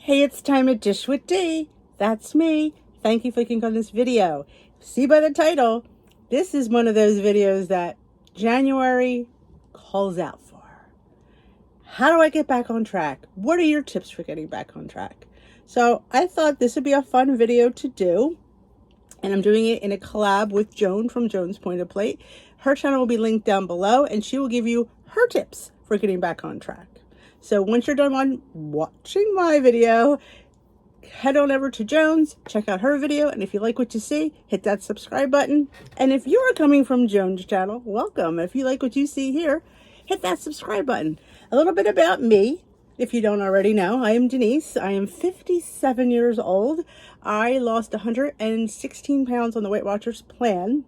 Hey, it's time to dish with D. That's me. Thank you for clicking on this video. See by the title, this is one of those videos that January calls out for. How do I get back on track? What are your tips for getting back on track? So I thought this would be a fun video to do. And I'm doing it in a collab with Joan from Joan's Pointed Plate. Her channel will be linked down below and she will give you her tips for getting back on track. So once you're done watching my video, head on over to Joan's, check out her video, and if you like what you see, hit that subscribe button. And if you are coming from Joan's channel, welcome. If you like what you see here, hit that subscribe button. A little bit about me, if you don't already know. I am Denise. I am 57 years old. I lost 116 pounds on the Weight Watchers plan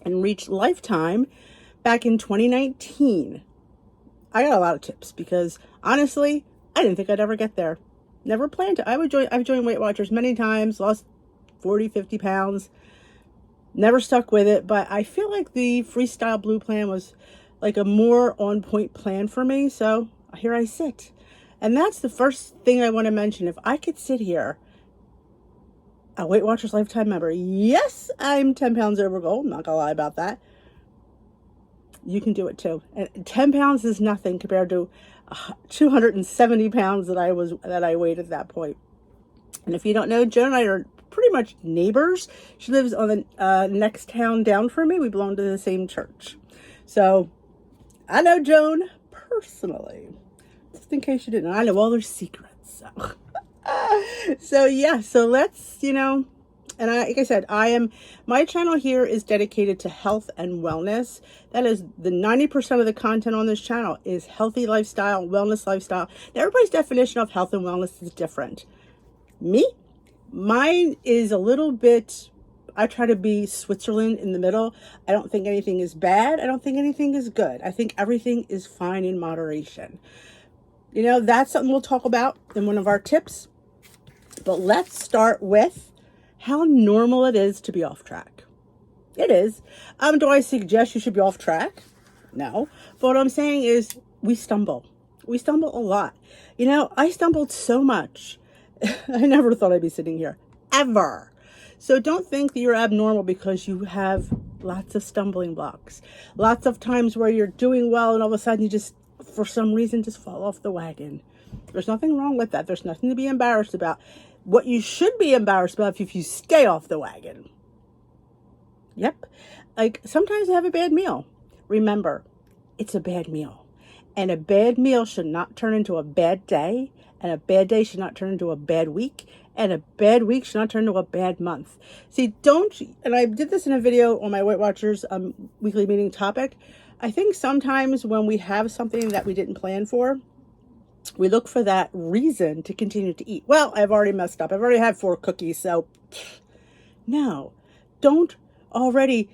and reached Lifetime back in 2019. I got a lot of tips because honestly, I didn't think I'd ever get there. Never planned to. I've joined Weight Watchers many times, lost 40, 50 pounds, never stuck with it. But I feel like the Freestyle Blue plan was like a more on point plan for me. So here I sit. And that's the first thing I want to mention. If I could sit here, a Weight Watchers Lifetime member, yes, I'm 10 pounds over goal. I'm not gonna lie about that. You can do it too. And 10 pounds is nothing compared to 270 pounds that I weighed at that point. And if you don't know, Joan and I are pretty much neighbors. She lives on the next town down from me. We belong to the same church. So I know Joan personally, just in case you didn't know. I know all her secrets. So yeah, so let's, and like I said, my channel here is dedicated to health and wellness. That is the 90% of the content on this channel is healthy lifestyle, wellness lifestyle. Now, everybody's definition of health and wellness is different. Mine is a little bit, I try to be Switzerland in the middle. I don't think anything is bad. I don't think anything is good. I think everything is fine in moderation. That's something we'll talk about in one of our tips. But let's start with how normal it is to be off track. It is. Do I suggest you should be off track? No. But what I'm saying is we stumble. We stumble a lot. I stumbled so much. I never thought I'd be sitting here. Ever. So don't think that you're abnormal because you have lots of stumbling blocks. Lots of times where you're doing well and all of a sudden you just, for some reason, just fall off the wagon. There's nothing wrong with that. There's nothing to be embarrassed about. What you should be embarrassed about if you stay off the wagon. Yep. Like sometimes you have a bad meal. Remember, it's a bad meal. And a bad meal should not turn into a bad day. And a bad day should not turn into a bad week. And a bad week should not turn into a bad month. See, and I did this in a video on my Weight Watchers weekly meeting topic. I think sometimes when we have something that we didn't plan for, we look for that reason to continue to eat. Well, I've already messed up. I've already had 4 cookies. So no, don't already,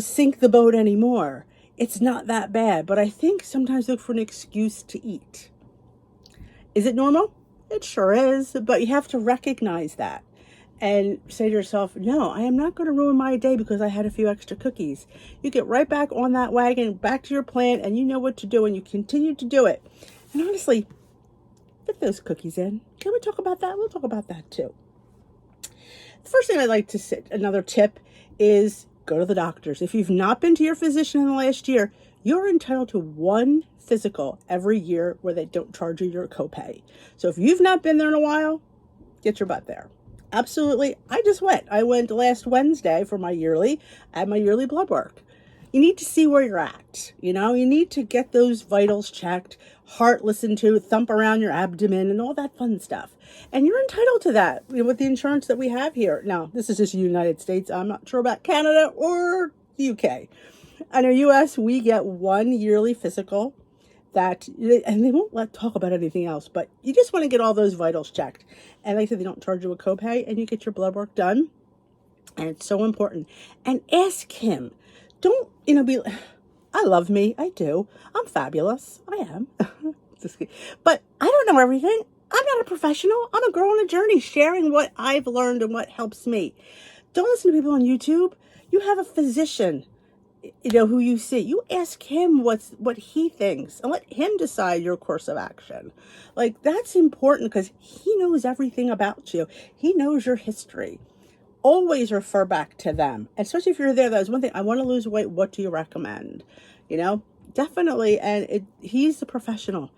sink the boat anymore. It's not that bad. But I think sometimes look for an excuse to eat. Is it normal? It sure is. But you have to recognize that and say to yourself, no, I am not going to ruin my day because I had a few extra cookies. You get right back on that wagon, back to your plan, and you know what to do, and you continue to do it. And honestly, fit those cookies in. Can we talk about that? We'll talk about that too. The first thing I'd like to say, another tip, is go to the doctors. If you've not been to your physician in the last year, you're entitled to 1 physical every year where they don't charge you your copay. So if you've not been there in a while, get your butt there. Absolutely. I just went. I went last Wednesday for my yearly blood work. You need to see where you're at. You need to get those vitals checked, heart listened to, thump around your abdomen and all that fun stuff. And you're entitled to that with the insurance that we have here. Now, this is just the United States. I'm not sure about Canada or the UK. I know US, we get 1 yearly physical and they won't talk about anything else, but you just want to get all those vitals checked. And like I said, they don't charge you a copay and you get your blood work done. And it's so important. And ask him. Don't, I love me. I do. I'm fabulous. I am. But I don't know everything. I'm not a professional. I'm a girl on a journey sharing what I've learned and what helps me. Don't listen to people on YouTube. You have a physician you know, who you see. You ask him what he thinks and let him decide your course of action. Like, that's important because he knows everything about you. He knows your history. Always refer back to them, especially if you're there. That's one thing. I want to lose weight. What do you recommend? You know, definitely. And he's the professional.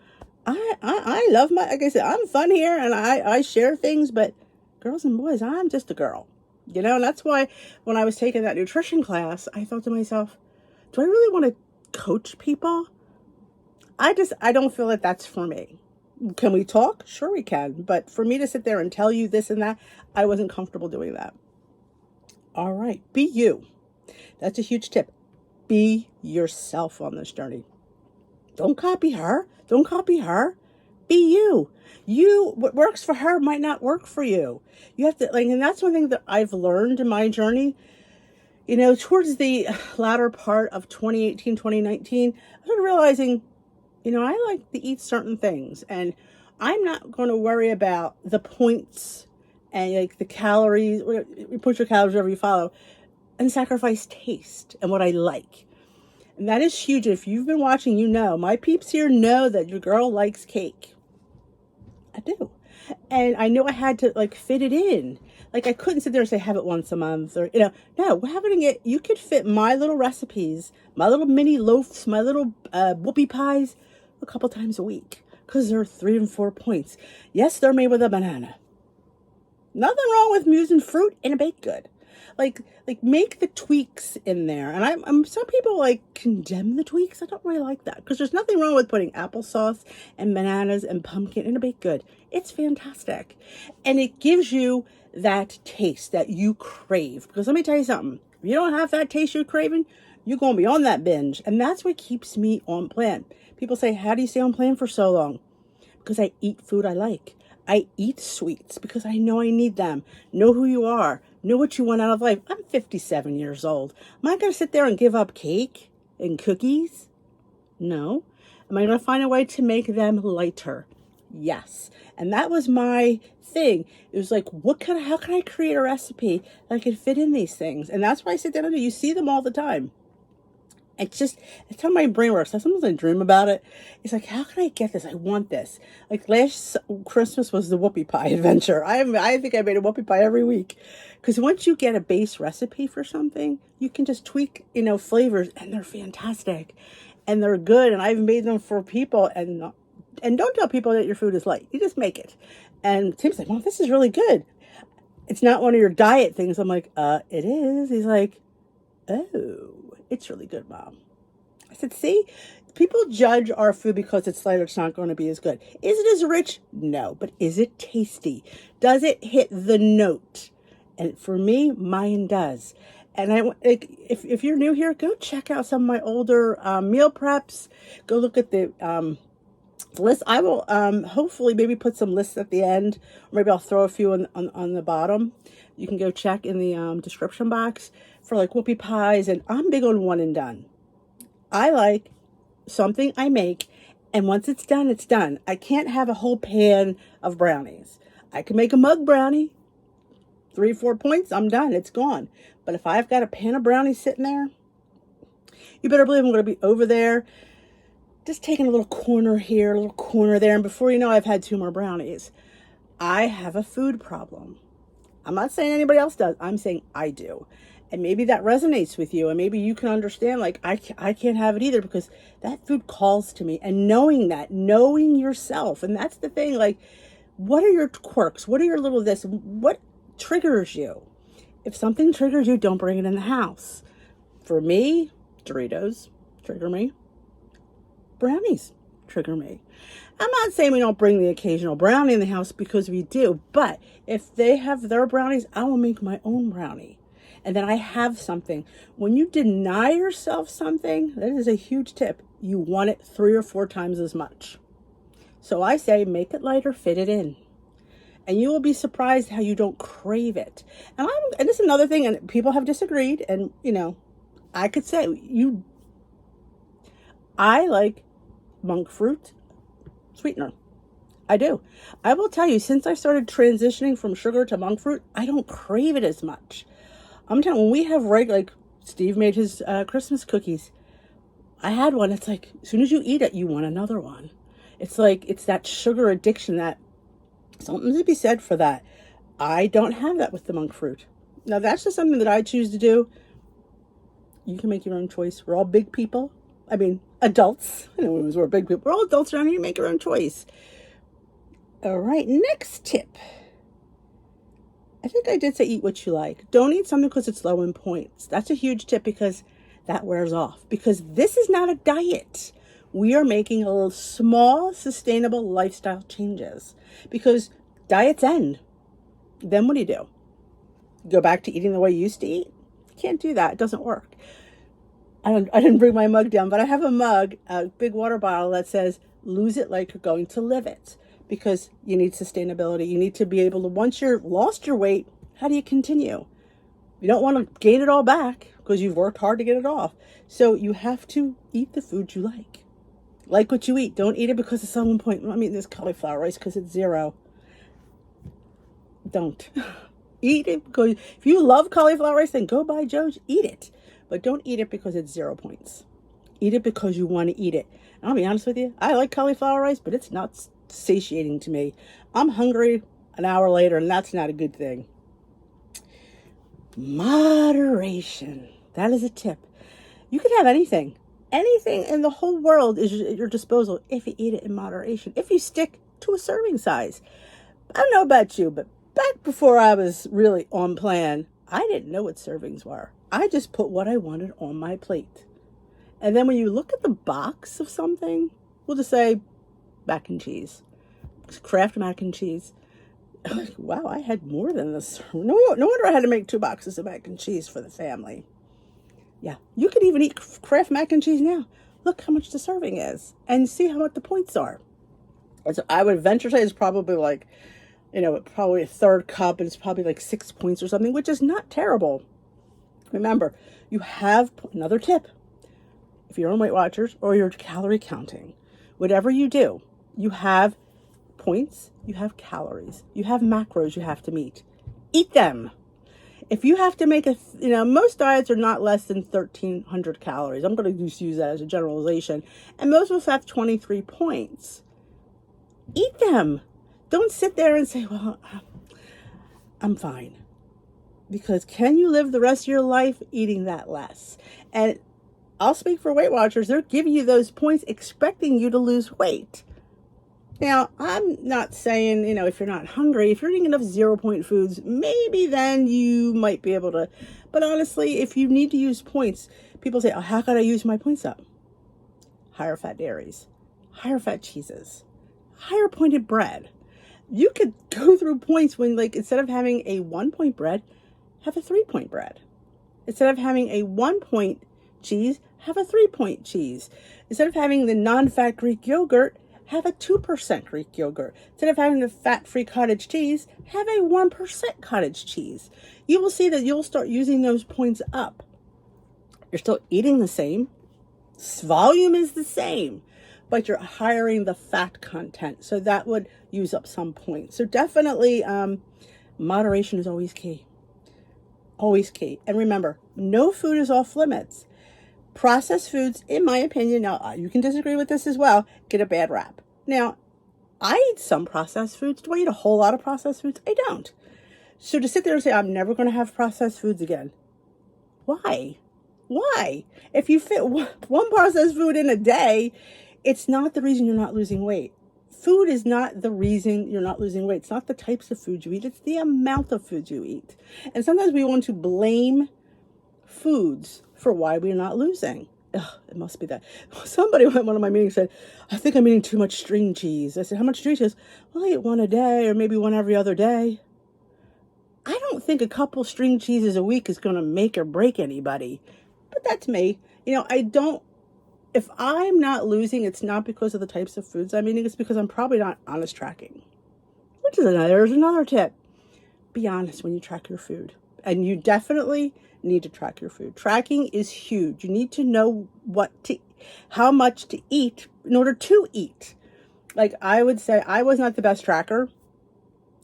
I love my, like I said, I'm fun here and I share things, but girls and boys, I'm just a girl, you know. And that's why when I was taking that nutrition class, I thought to myself, do I really want to coach people? I don't feel like that's for me. Can we talk? Sure we can. But for me to sit there and tell you this and that, I wasn't comfortable doing that. All right. Be you. That's a huge tip. Be yourself on this journey. Don't copy her. Don't copy her. Be you. What works for her might not work for you. You have to, like, and that's one thing that I've learned in my journey. You know, towards the latter part of 2018, 2019, I started realizing, you know, I like to eat certain things, and I'm not going to worry about the points and like the calories. You put your calories wherever you follow, and sacrifice taste and what I like. And that is huge. If you've been watching, you know, my peeps here know that your girl likes cake. I do. And I know I had to like fit it in. Like I couldn't sit there and say have it once a month or, you know, no, we're having it. You could fit my little recipes, my little mini loaves, my little whoopie pies a couple times a week because they're 3 and 4 points. Yes, they're made with a banana. Nothing wrong with using fruit in a baked good. Like make the tweaks in there. And I'm some people like condemn the tweaks. I don't really like that because there's nothing wrong with putting applesauce and bananas and pumpkin in a baked good. It's fantastic. And it gives you that taste that you crave. Because let me tell you something. If you don't have that taste you're craving, you're going to be on that binge. And that's what keeps me on plan. People say, how do you stay on plan for so long? Because I eat food I like. I eat sweets because I know I need them. Know who you are. Know what you want out of life. I'm 57 years old. Am I going to sit there and give up cake and cookies? No. Am I going to find a way to make them lighter? Yes. And that was my thing. It was like, how can I create a recipe that can fit in these things? And that's why I sit down and do. You see them all the time. It's how my brain works. Sometimes I dream about it. It's like, how can I get this? I want this. Like last Christmas was the whoopie pie adventure. I think I made a whoopie pie every week. Because once you get a base recipe for something, you can just tweak, you know, flavors, and they're fantastic. And they're good. And I've made them for people. And don't tell people that your food is light. You just make it. And Tim's like, well, this is really good. It's not one of your diet things. I'm like, it is. He's like, oh. It's really good, Mom. I said, see, people judge our food because it's lighter. It's not going to be as good. Is it as rich? No. But is it tasty? Does it hit the note? And for me, mine does. And if you're new here, go check out some of my older meal preps. Go look at the list. I will hopefully maybe put some lists at the end. Or maybe I'll throw a few on the bottom. You can go check in the description box for like whoopie pies. And I'm big on one and done. I like something I make, and once it's done, it's done. I can't have a whole pan of brownies. I can make a mug brownie. 3 or 4 points, I'm done. It's gone. But if I've got a pan of brownies sitting there, you better believe I'm going to be over there just taking a little corner here, a little corner there. And before you know, I've had 2 more brownies. I have a food problem. I'm not saying anybody else does. I'm saying I do. And maybe that resonates with you. And maybe you can understand, like, I can't have it either because that food calls to me. And knowing yourself. And that's the thing. Like, what are your quirks? What are your little this? What triggers you? If something triggers you, don't bring it in the house. For me, Doritos trigger me. Brownies trigger me. I'm not saying we don't bring the occasional brownie in the house because we do, but if they have their brownies, I will make my own brownie. And then I have something. When you deny yourself something, that is a huge tip. You want it 3 or 4 times as much. So I say, make it lighter, fit it in. And you will be surprised how you don't crave it. And this is another thing, and people have disagreed, and, you know, I could say, I like monk fruit sweetener. I do. I will tell you, since I started transitioning from sugar to monk fruit, I don't crave it as much. I'm telling you, when we have regular, like Steve made his Christmas cookies. I had one. It's like, as soon as you eat it, you want another one. It's like, it's that sugar addiction, that something to be said for that. I don't have that with the monk fruit. Now, that's just something that I choose to do. You can make your own choice. We're all big people. I mean, adults. I know we're big people. We're all adults around here. You make your own choice. All right, next tip. I think I did say eat what you like. Don't eat something because it's low in points. That's a huge tip, because that wears off. Because this is not a diet. We are making a little small, sustainable lifestyle changes. Because diets end. Then what do? Go back to eating the way you used to eat? You can't do that. It doesn't work. I didn't bring my mug down, but I have a mug, a big water bottle that says, lose it like you're going to live it. Because you need sustainability. You need to be able to, once you've lost your weight, how do you continue? You don't want to gain it all back because you've worked hard to get it off. So you have to eat the food you like. Like what you eat. Don't eat it because it's at one point, I'm eating this cauliflower rice because it's 0. Don't. Eat it because if you love cauliflower rice, then go buy Joe's, eat it. But don't eat it because it's 0 points. Eat it because you want to eat it. And I'll be honest with you, I like cauliflower rice, but it's not satiating to me. I'm hungry an hour later, and that's not a good thing. Moderation. That is a tip. You can have anything. Anything in the whole world is at your disposal if you eat it in moderation. If you stick to a serving size. I don't know about you, but back before I was really on plan, I didn't know what servings were. I just put what I wanted on my plate. And then when you look at the box of something, we'll just say mac and cheese. Kraft mac and cheese. Like, wow, I had more than this. No wonder I had to make 2 boxes of mac and cheese for the family. Yeah, you could even eat Kraft mac and cheese now. Look how much the serving is and see how much the points are. So I would venture to say it's probably like, probably a 1/3 cup, and it's probably like 6 points or something, which is not terrible. Remember, you have another tip. If you're on Weight Watchers or you're calorie counting, whatever you do, you have points, you have calories, you have macros you have to meet. Eat them. If you have to make most diets are not less than 1,300 calories. I'm going to just use that as a generalization. And most of us have 23 points. Eat them. Don't sit there and say, well, I'm fine. Because can you live the rest of your life eating that less? And I'll speak for Weight Watchers. They're giving you those points expecting you to lose weight. Now, I'm not saying, if you're not hungry, if you're eating enough 0-point foods, maybe then you might be able to. But honestly, if you need to use points, people say, oh, how could I use my points up? Higher fat dairies, higher fat cheeses, higher pointed bread. You could go through points when, instead of having a 1-point bread, have a 3-point bread. Instead of having a 1-point cheese, have a 3-point cheese. Instead of having the non-fat Greek yogurt, have a 2% Greek yogurt. Instead of having the fat-free cottage cheese, have a 1% cottage cheese. You will see that you'll start using those points up. You're still eating the same. Volume is the same, but you're hiring the fat content. So that would use up some points. So definitely moderation is always key. Always key. And remember, no food is off limits. Processed foods, in my opinion, now you can disagree with this as well, get a bad rap. Now, I eat some processed foods. Do I eat a whole lot of processed foods? I don't. So to sit there and say, I'm never going to have processed foods again. Why? Why? If you fit one processed food in a day, it's not the reason you're not losing weight. Food is not the reason you're not losing weight. It's not the types of food you eat. It's the amount of food you eat. And sometimes we want to blame foods for why we're not losing. Ugh, it must be that. Somebody at one of my meetings said, I think I'm eating too much string cheese. I said, how much string cheese? Well, I eat one a day or maybe one every other day. I don't think a couple string cheeses a week is going to make or break anybody. But that's me. If I'm not losing, it's not because of the types of foods I'm eating. It's because I'm probably not honest tracking. There's another tip. Be honest when you track your food. And you definitely need to track your food. Tracking is huge. You need to know how much to eat in order to eat. Like I would say, I was not the best tracker.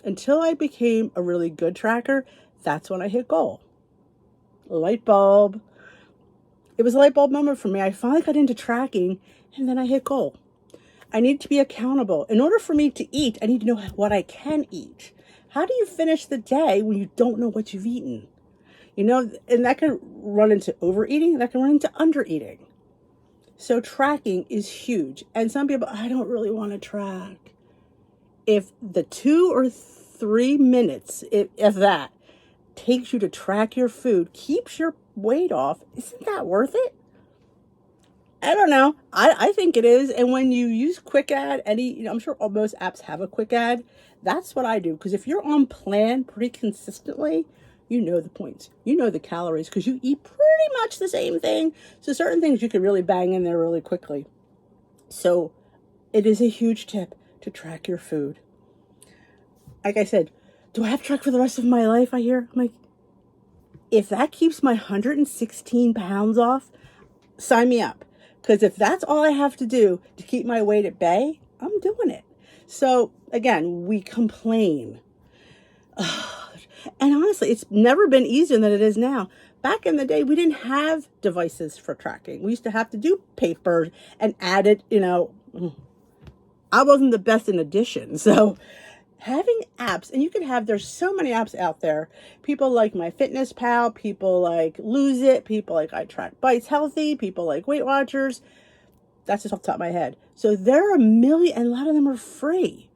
Until I became a really good tracker, that's when I hit goal. Light bulb. It was a light bulb moment for me. I finally got into tracking, and then I hit goal. I need to be accountable. In order for me to eat, I need to know what I can eat. How do you finish the day when you don't know what you've eaten? You know, and that can run into overeating, that can run into undereating. So tracking is huge. And some people, I don't really want to track. If the 2 or 3 minutes, if that takes you to track your food, keeps your weight off, isn't that worth it? I don't know. I think it is. And when you use quick add, I'm sure most apps have a quick add. That's what I do. Because if you're on plan pretty consistently, you know the points. You know the calories because you eat pretty much the same thing. So certain things you could really bang in there really quickly. So it is a huge tip to track your food. Like I said, do I have to track for the rest of my life? I hear. I'm like, if that keeps my 116 pounds off, sign me up. Because if that's all I have to do to keep my weight at bay, I'm doing it. So again, we complain. And honestly, it's never been easier than it is now. Back in the day, we didn't have devices for tracking. We used to have to do paper and add it, I wasn't the best in addition. So having apps, and you can have, there's so many apps out there. People like MyFitnessPal, people like Lose It, people like I Track Bites Healthy, people like Weight Watchers. That's just off the top of my head. So there are a million, and a lot of them are free.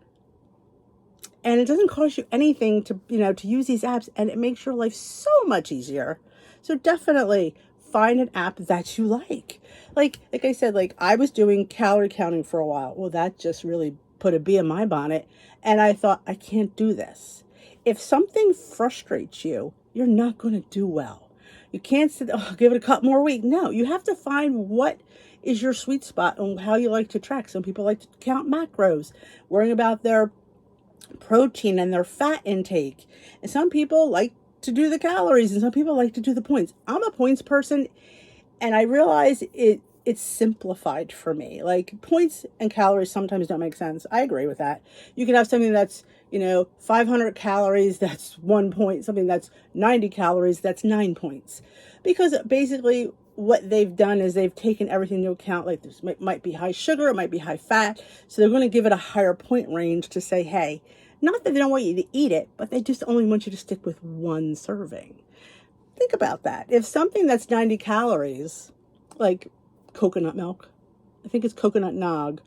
And it doesn't cost you anything to use these apps, and it makes your life so much easier. So definitely find an app that you like. Like I said, I was doing calorie counting for a while. Well, that just really put a bee in my bonnet. And I thought, I can't do this. If something frustrates you, you're not going to do well. You can't say, give it a couple more weeks. No, you have to find what is your sweet spot and how you like to track. Some people like to count macros, worrying about their protein and their fat intake. And some people like to do the calories, and some people like to do the points. I'm a points person, and I realize it's simplified for me. Like, points and calories sometimes don't make sense. I agree with that. You can have something that's 500 calories, that's 1 point. Something that's 90 calories, that's 9 points. Because basically what they've done is they've taken everything into account. Like, this might be high sugar, it might be high fat. So they're going to give it a higher point range to say, hey, not that they don't want you to eat it, but they just only want you to stick with 1 serving. Think about that. If something that's 90 calories, like coconut milk, I think it's coconut nog,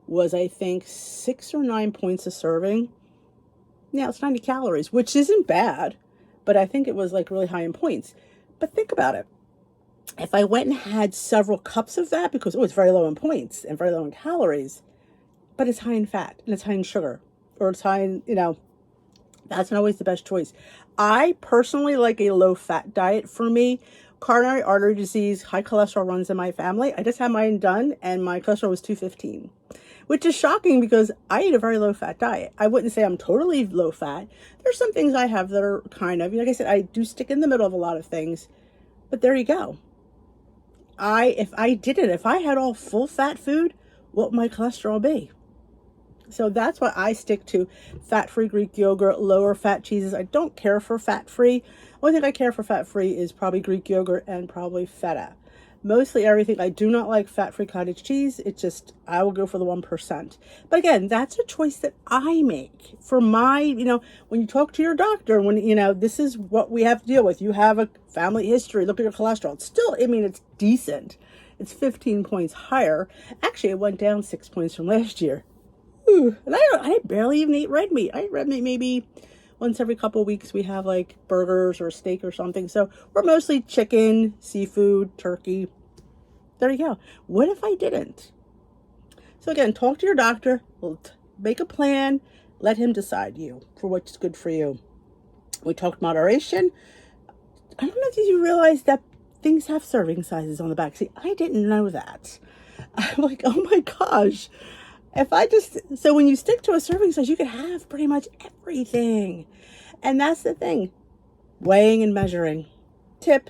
was I think 6 or 9 points a serving. Yeah, it's 90 calories, which isn't bad, but I think it was really high in points. But think about it. If I went and had several cups of that, because it's very low in points and very low in calories, but it's high in fat and it's high in sugar, or it's high in, that's not always the best choice. I personally like a low fat diet. For me, coronary artery disease, high cholesterol runs in my family. I just had mine done and my cholesterol was 215, which is shocking because I eat a very low fat diet. I wouldn't say I'm totally low fat. There's some things I have that are kind of, like I said, I do stick in the middle of a lot of things, but there you go. If I had all full fat food, what would my cholesterol be? So that's why I stick to fat-free Greek yogurt, lower fat cheeses. I don't care for fat-free. Only thing I care for fat-free is probably Greek yogurt and probably feta. Mostly everything. I do not like fat-free cottage cheese. It's just, I will go for the 1%. But again, that's a choice that I make for my, when you talk to your doctor, when, this is what we have to deal with. You have a family history. Look at your cholesterol. It's still, it's decent. It's 15 points higher. Actually, it went down 6 points from last year. And I barely even eat red meat. I eat red meat maybe once every couple of weeks. We have burgers or steak or something. So we're mostly chicken, seafood, turkey. There you go. What if I didn't? So again, talk to your doctor, make a plan, let him decide for what's good for you. We talked moderation. I don't know if you realize that things have serving sizes on the back. See, I didn't know that. I'm like, oh my gosh. So when you stick to a serving size, you can have pretty much everything. And that's the thing. Weighing and measuring. Tip.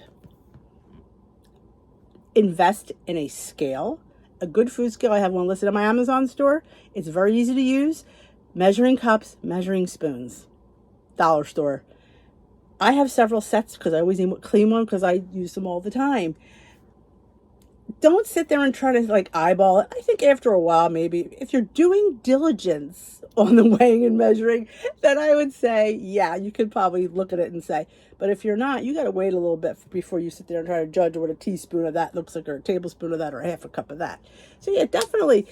Invest in a scale. A good food scale. I have one listed on my Amazon store. It's very easy to use. Measuring cups, measuring spoons. Dollar store. I have several sets because I always need a clean one because I use them all the time. don't sit there and try to like eyeball it. I think after a while, maybe if you're doing diligence on the weighing and measuring, then I would say, yeah, you could probably look at it and say, but if you're not, you got to wait a little bit before you sit there and try to judge what a teaspoon of that looks like, or a tablespoon of that, or half a cup of that. So yeah, definitely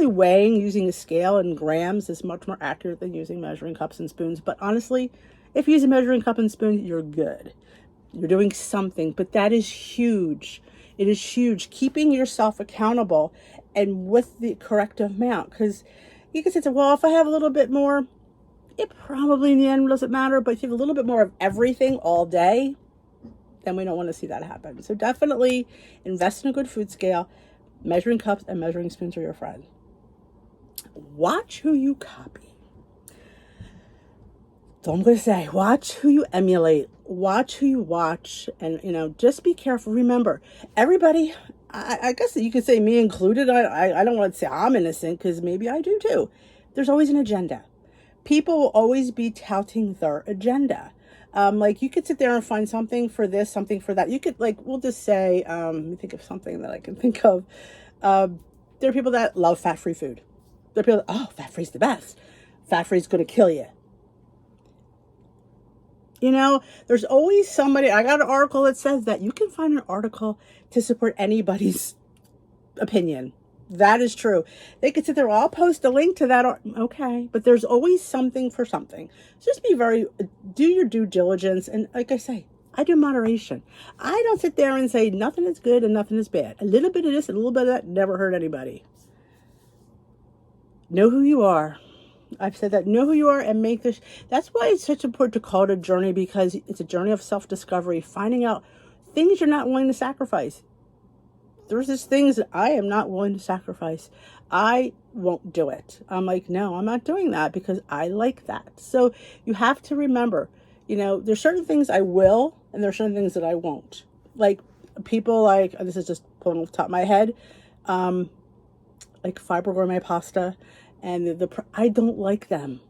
weighing using a scale and grams is much more accurate than using measuring cups and spoons. But honestly, if you use a measuring cup and spoon, you're good. You're doing something, but that is huge. It is huge. Keeping yourself accountable and with the correct amount. Because you can say, well, if I have a little bit more, it probably in the end doesn't matter. But if you have a little bit more of everything all day, then we don't want to see that happen. So definitely invest in a good food scale. Measuring cups and measuring spoons are your friend. Watch who you copy. So I'm going to say, watch who you emulate. Watch who you watch, and just be careful. Remember, everybody, I guess you could say me included. I don't want to say I'm innocent, because maybe I do too. There's always an agenda. People will always be touting their agenda. Like you could sit there and find something for this, something for that. You could we'll just say, let me think of something that I can think of. There are people that love fat-free food. There are people that, fat-free's the best. Fat-free's going to kill you. There's always somebody. I got an article that says that you can find an article to support anybody's opinion. That is true. They could sit there, I'll post a link to that. Okay. But there's always something for something. So just do your due diligence. And like I say, I do moderation. I don't sit there and say nothing is good and nothing is bad. A little bit of this, a little bit of that never hurt anybody. Know who you are. I've said that. Know who you are and make this. That's why it's such important to call it a journey, because it's a journey of self-discovery, finding out things you're not willing to sacrifice. There's just things that I am not willing to sacrifice. I won't do it. I'm like, no, I'm not doing that because I like that. So you have to remember, there's certain things I will, and there's certain things that I won't. Like people this is just pulling off the top of my head, like fiber gourmet pasta. And I don't like them.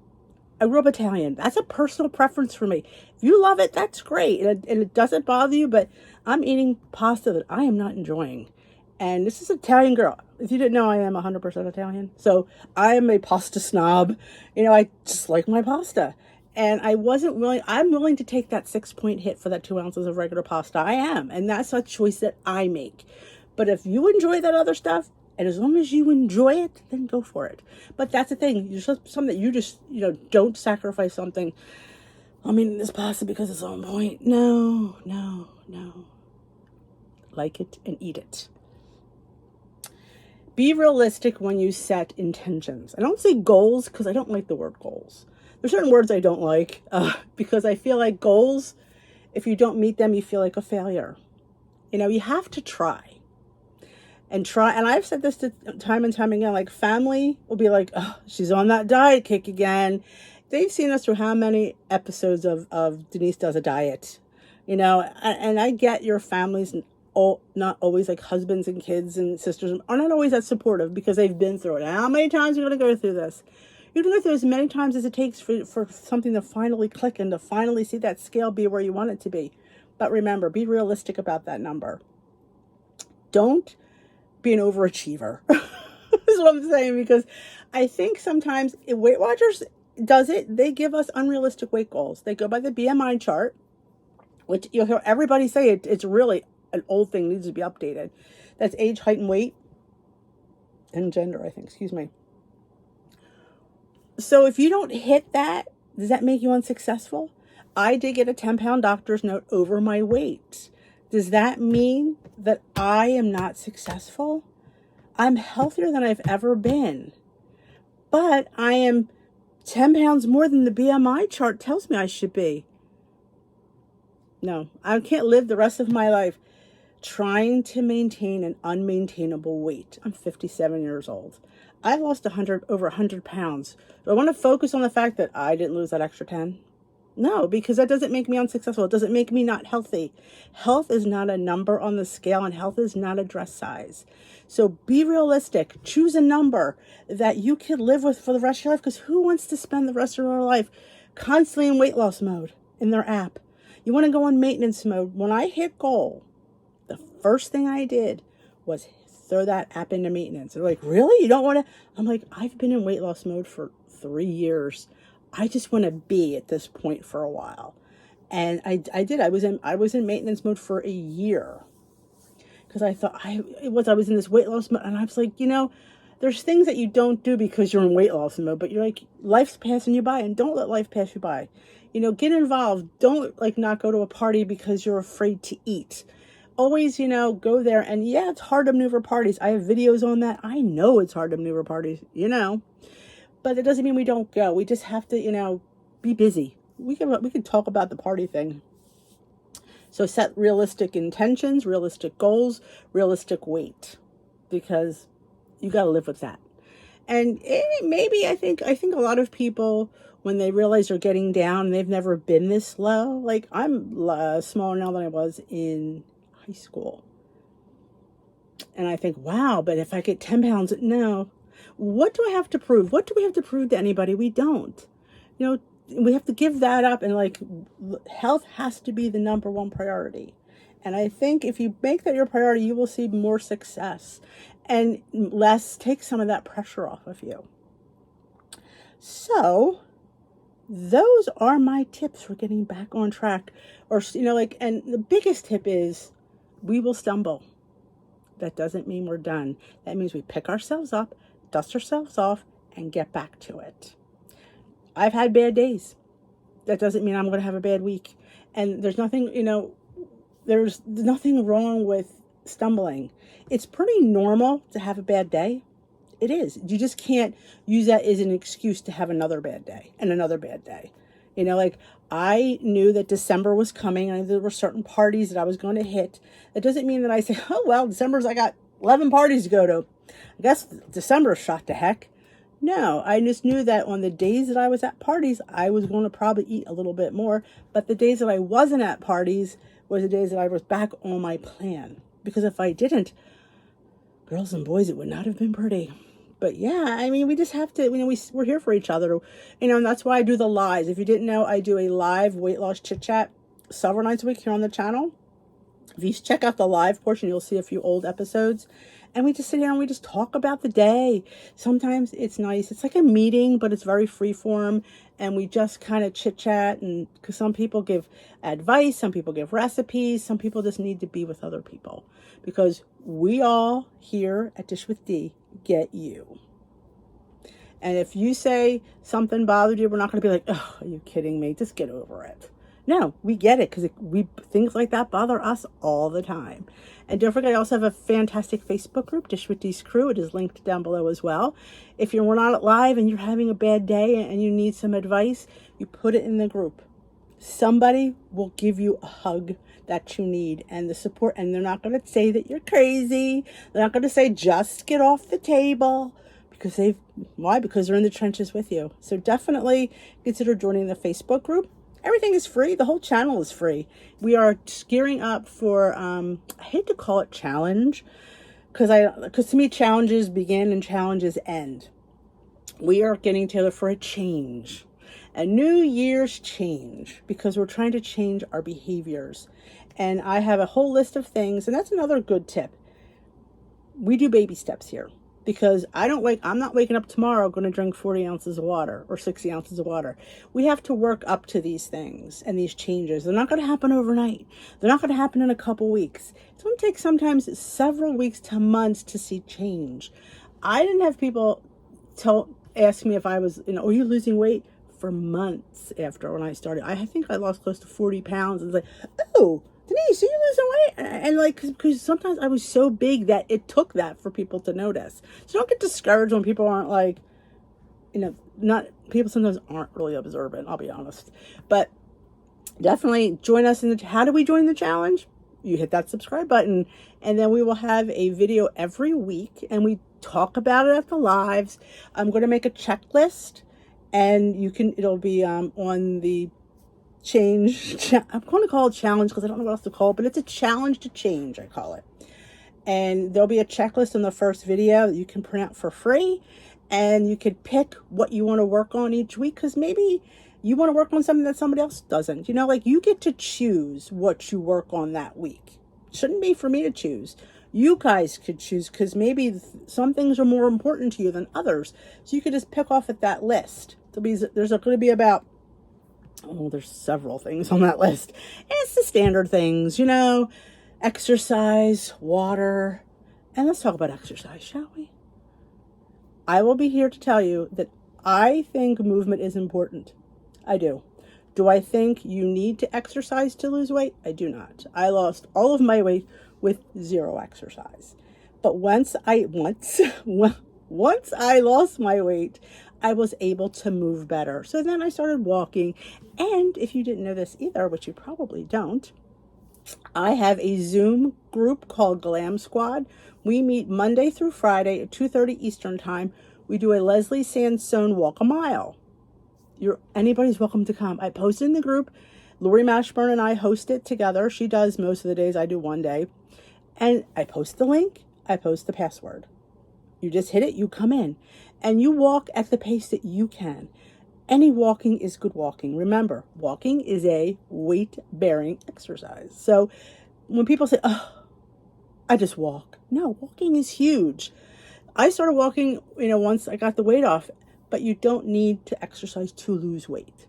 I grew up Italian. That's a personal preference for me. If you love it, that's great. And it doesn't bother you, but I'm eating pasta that I am not enjoying. And this is an Italian girl. If you didn't know, I am 100% Italian. So I am a pasta snob. I just like my pasta. And I'm willing to take that 6-point hit for that 2 ounces of regular pasta. I am. And that's a choice that I make. But if you enjoy that other stuff, and as long as you enjoy it, then go for it. But that's the thing. There's something that you just, don't sacrifice something. This pasta because it's on point. No. Like it and eat it. Be realistic when you set intentions. I don't say goals because I don't like the word goals. There's certain words I don't like because I feel like goals, if you don't meet them, you feel like a failure. You have to try. And I've said this time and time again, like family will be like, oh, she's on that diet kick again. They've seen us through how many episodes of Denise Does a Diet, and I get your families not always, like husbands and kids and sisters are not always that supportive because they've been through it. How many times are you going to go through this? You're going to go through as many times as it takes for something to finally click and to finally see that scale be where you want it to be. But remember, be realistic about that number. Don't be an overachiever. Is what I'm saying, because I think sometimes Weight Watchers does it. They give us unrealistic weight goals. They go by the BMI chart, which you'll hear everybody say it's really an old thing, needs to be updated. That's age, height, and weight, and gender, I think. Excuse me. So if you don't hit that, does that make you unsuccessful? I did get a 10-pound doctor's note over my weight. Does that mean that I am not successful? I'm healthier than I've ever been. But I am 10 pounds more than the BMI chart tells me I should be. No, I can't live the rest of my life trying to maintain an unmaintainable weight. I'm 57 years old. I lost over 100 pounds. Do I want to focus on the fact that I didn't lose that extra 10? No, because that doesn't make me unsuccessful. It doesn't make me not healthy. Health is not a number on the scale, and health is not a dress size. So be realistic. Choose a number that you can live with for the rest of your life, because who wants to spend the rest of their life constantly in weight loss mode in their app? You want to go in maintenance mode. When I hit goal, the first thing I did was throw that app into maintenance. They're like, really? You don't want to? I'm like, I've been in weight loss mode for 3 years. I just want to be at this point for a while. And I did. I was in maintenance mode for a year because I thought I was in this weight loss mode, and I was like, there's things that you don't do because you're in weight loss mode, but you're like, life's passing you by, and don't let life pass you by. Get involved. Don't not go to a party because you're afraid to eat. Always, go there. And yeah, it's hard to maneuver parties. I have videos on that. I know it's hard to maneuver parties, but it doesn't mean we don't go. We just have to, be busy. We can talk about the party thing. So set realistic intentions, realistic goals, realistic weight, because you got to live with that. And maybe I think a lot of people, when they realize they're getting down and they've never been this low, like I'm smaller now than I was in high school. And I think, wow, but if I get 10 pounds, no. What do I have to prove? What do we have to prove to anybody? We don't. We have to give that up, and health has to be the number one priority. And I think if you make that your priority, you will see more success and take some of that pressure off of you. So those are my tips for getting back on track. And the biggest tip is we will stumble. That doesn't mean we're done. That means we pick ourselves up, dust ourselves off, and get back to it. I've had bad days. That doesn't mean I'm going to have a bad week. And there's nothing, there's nothing wrong with stumbling. It's pretty normal to have a bad day. It is. You just can't use that as an excuse to have another bad day and another bad day. I knew that December was coming, and there were certain parties that I was going to hit. That doesn't mean that I say, oh, well, I got 11 parties to go to. I guess December shot to heck. No, I just knew that on the days that I was at parties, I was going to probably eat a little bit more. But the days that I wasn't at parties was the days that I was back on my plan. Because if I didn't, girls and boys, it would not have been pretty. But yeah, we just have to, we're here for each other, and that's why I do the lives. If you didn't know, I do a live weight loss chit chat several nights a week here on the channel. If you check out the live portion, you'll see a few old episodes. And we just sit here and we just talk about the day. Sometimes it's nice. It's like a meeting, but it's very free form. And we just kind of chit chat. And because some people give advice, some people give recipes, some people just need to be with other people. Because we all here at Dish with D get you. And if you say something bothered you, we're not going to be like, oh, are you kidding me? Just get over it. No, we get it, because things like that bother us all the time. And don't forget, I also have a fantastic Facebook group, Dish with D's Crew. It is linked down below as well. If we're not live and you're having a bad day and you need some advice, you put it in the group. Somebody will give you a hug that you need and the support. And they're not going to say that you're crazy. They're not going to say, just get off the table. Why? Because they're in the trenches with you. So definitely consider joining the Facebook group. Everything is free. The whole channel is free. We are gearing up for, I hate to call it challenge, because to me, challenges begin and challenges end. We are getting together for a change, a New Year's change, because we're trying to change our behaviors. And I have a whole list of things, and that's another good tip. We do baby steps here. Because I'm not waking up tomorrow going to drink 40 ounces of water or 60 ounces of water. We have to work up to these things and these changes. They're not going to happen overnight. They're not going to happen in a couple weeks. It's going to take sometimes several weeks to months to see change. I didn't have people ask me if I was, are you losing weight? For months after when I started. I think I lost close to 40 pounds. And it's like, oh, Denise, are you losing weight? And because sometimes I was so big that it took that for people to notice. So don't get discouraged when people aren't people sometimes aren't really observant, I'll be honest. But definitely join us how do we join the challenge? You hit that subscribe button, and then we will have a video every week, and we talk about it at the lives. I'm going to make a checklist, and it'll be on the change. I'm going to call it challenge because I don't know what else to call it, but it's a challenge to change, I call it. And there'll be a checklist in the first video that you can print out for free, and you could pick what you want to work on each week, because maybe you want to work on something that somebody else doesn't. You get to choose what you work on that week. Shouldn't be for me to choose. You guys could choose, because maybe some things are more important to you than others. So you could just pick off at that list. There's going to be about, oh, there's several things on that list. And it's the standard things, you know, exercise, water. And let's talk about exercise, shall we? I will be here to tell you that I think movement is important. I do. Do I think you need to exercise to lose weight? I do not. I lost all of my weight with zero exercise. But once I lost my weight, I was able to move better. So then I started walking. And if you didn't know this either, which you probably don't, I have a Zoom group called Glam Squad. We meet Monday through Friday at 2:30 Eastern time. We do a Leslie Sansone walk a mile. Anybody's welcome to come. I posted in the group. Lori Mashburn and I host it together. She does most of the days. I do one day. And I post the link. I post the password. You just hit it. You come in. And you walk at the pace that you can. Any walking is good walking. Remember, walking is a weight-bearing exercise. So when people say, oh, I just walk. No, walking is huge. I started walking, once I got the weight off. But you don't need to exercise to lose weight.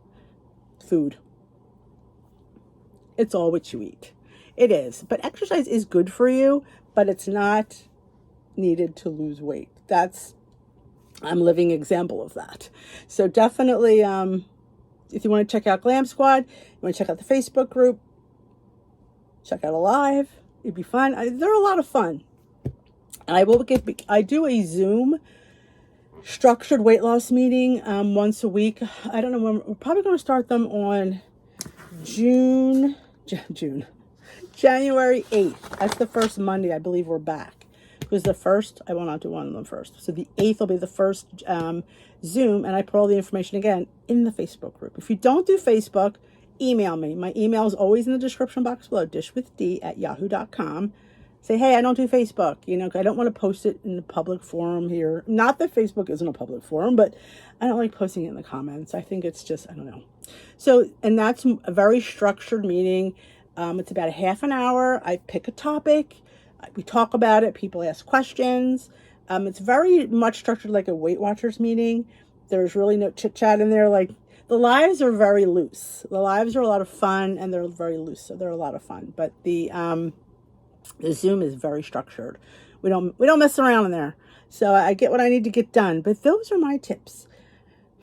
Food. It's all what you eat. It is. But exercise is good for you, but it's not needed to lose weight. I'm a living example of that. So definitely, if you want to check out Glam Squad, you want to check out the Facebook group, check out Alive. It'd be fun. They're a lot of fun. And I do a Zoom structured weight loss meeting once a week. I don't know when. We're probably going to start them on January 8th. That's the first Monday, I believe we're back. Because the first, I will not do one of them first. So the 8th will be the first Zoom, and I put all the information again in the Facebook group. If you don't do Facebook, email me. My email is always in the description box below, dishwithd@yahoo.com. Say, hey, I don't do Facebook, I don't want to post it in the public forum here. Not that Facebook isn't a public forum, but I don't like posting it in the comments. I think it's just, I don't know. So, and that's a very structured meeting. It's about a half an hour. I pick a topic. We talk about it. People ask questions. It's very much structured like a Weight Watchers meeting. There's really no chit chat in there. Like, the lives are very loose. The lives are a lot of fun, and they're very loose. So they're a lot of fun. But the Zoom is very structured. We don't mess around in there. So I get what I need to get done. But those are my tips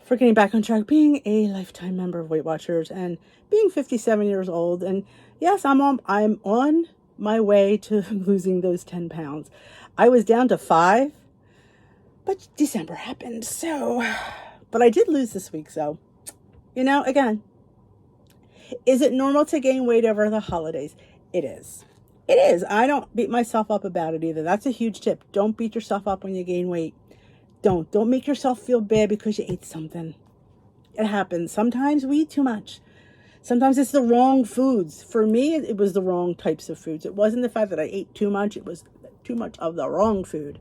for getting back on track, being a lifetime member of Weight Watchers and being 57 years old. And yes, I'm on my way to losing those 10 pounds. I was down to 5, but December happened. But I did lose this week. So, again, is it normal to gain weight over the holidays? It is. It is. I don't beat myself up about it either. That's a huge tip. Don't beat yourself up when you gain weight. Don't make yourself feel bad because you ate something. It happens. Sometimes we eat too much. Sometimes it's the wrong foods. For me, it was the wrong types of foods. It wasn't the fact that I ate too much. It was too much of the wrong food.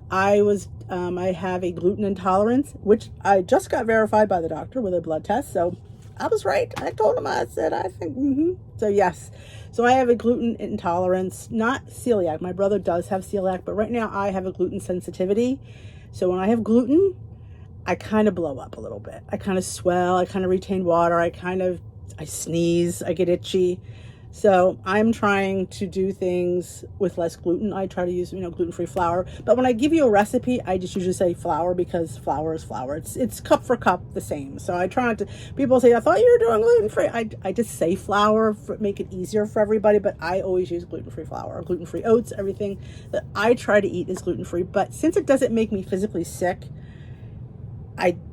I have a gluten intolerance, which I just got verified by the doctor with a blood test. So I was right. I told him, I think, So yes. So I have a gluten intolerance, not celiac. My brother does have celiac, but right now I have a gluten sensitivity. So when I have gluten, I kind of blow up a little bit. I kind of swell. I kind of retain water. I sneeze. I get itchy. So I'm trying to do things with less gluten. I try to use, gluten-free flour. But when I give you a recipe, I just usually say flour because flour is flour. It's cup for cup the same. So I try not to, people say, I thought you were doing gluten-free. I just say flour, make it easier for everybody. But I always use gluten-free flour, gluten-free oats, everything that I try to eat is gluten-free. But since it doesn't make me physically sick,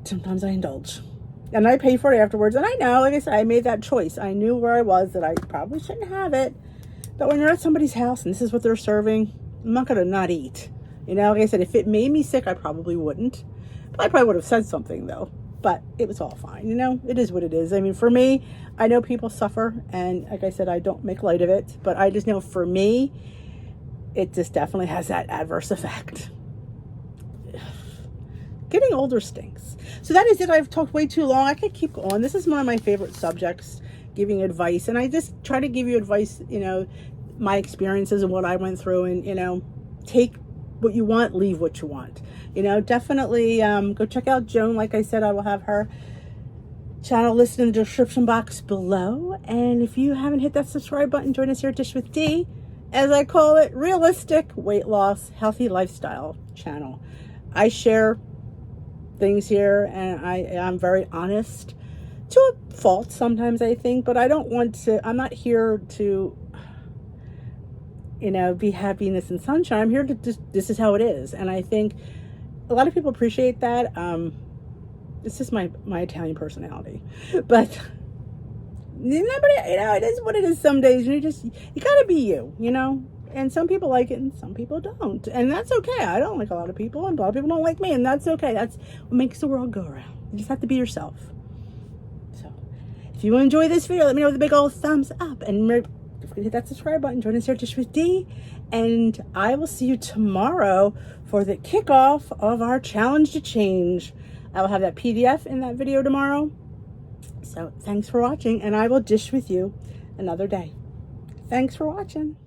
sometimes I indulge. And I pay for it afterwards. And I know, like I said, I made that choice. I knew where I was, that I probably shouldn't have it. But when you're at somebody's house and this is what they're serving, I'm not going to not eat. Like I said, if it made me sick, I probably wouldn't. But I probably would have said something, though. But it was all fine. It is what it is. I mean, for me, I know people suffer. And like I said, I don't make light of it. But I just know for me, it just definitely has that adverse effect. Getting older stinks. So that is it. I've talked way too long. I could keep going. This is one of my favorite subjects, giving advice. And I just try to give you advice, my experiences and what I went through. And, take what you want, leave what you want. You know, definitely go check out Joan. Like I said, I will have her channel listed in the description box below. And if you haven't hit that subscribe button, join us here at Dish with D, as I call it, realistic weight loss, healthy lifestyle channel. I share things here, and I'm very honest, to a fault sometimes, I think, but I don't want to, I'm not here to, you know, be happiness and sunshine. I'm here to just, this is how it is. And I think a lot of people appreciate that. It's just my Italian personality, but nobody, you know, it is what it is. Some days you gotta be you know, and some people like it and some people don't, and that's okay. I don't like a lot of people, and a lot of people don't like me, and that's okay. That's what makes the world go around. You just have to be yourself. So if you enjoy this video, let me know with a big old thumbs up, and don't forget to hit that subscribe button. Join us here at Dish with D, and I will see you tomorrow for the kickoff of our challenge to change. I will have that PDF in that video tomorrow. So thanks for watching, and I will dish with you another day. Thanks for watching.